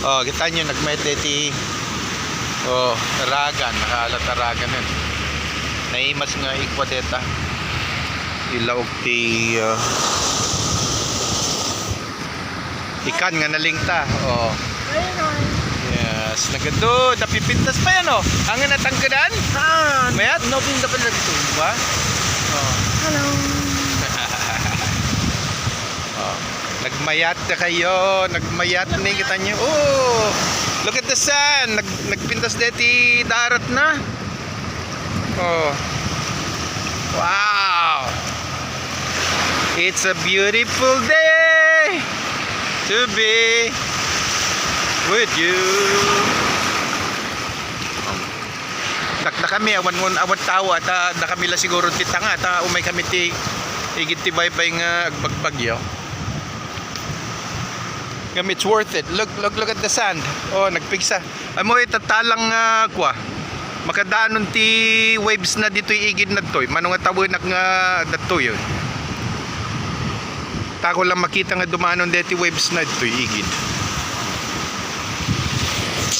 Oh, kita nyo nagmedeti. Oh, taragan, nakalat taragan nun. Naimas nga ikwadeta. Ilaog ti ikan nga nalingta. Oh. Yes, nagado, napipintas pa yan oh. Ang natanggadan? Mayat? No, pinta pa lang ito. Ba? Oh. Hello. Oh. Nagmayat na kayo, nagmayat na kita nyo. Oh, look at the sun. Nagpintas deti darat na. Oh. Wow. It's a beautiful day to be with you. Na kami awan tao at na kami la siguro kita nga at umay kami ti igit ti baybay nga agbagbagyo. It's worth it. Look at the sand. Oh, nagpigsa. Amo itatalang kwa. Makadaanon ti waves na dito igid na toy. Manong nga tawon nga dato yun. Tako lang makita nga dumaanon dito waves na dito igid.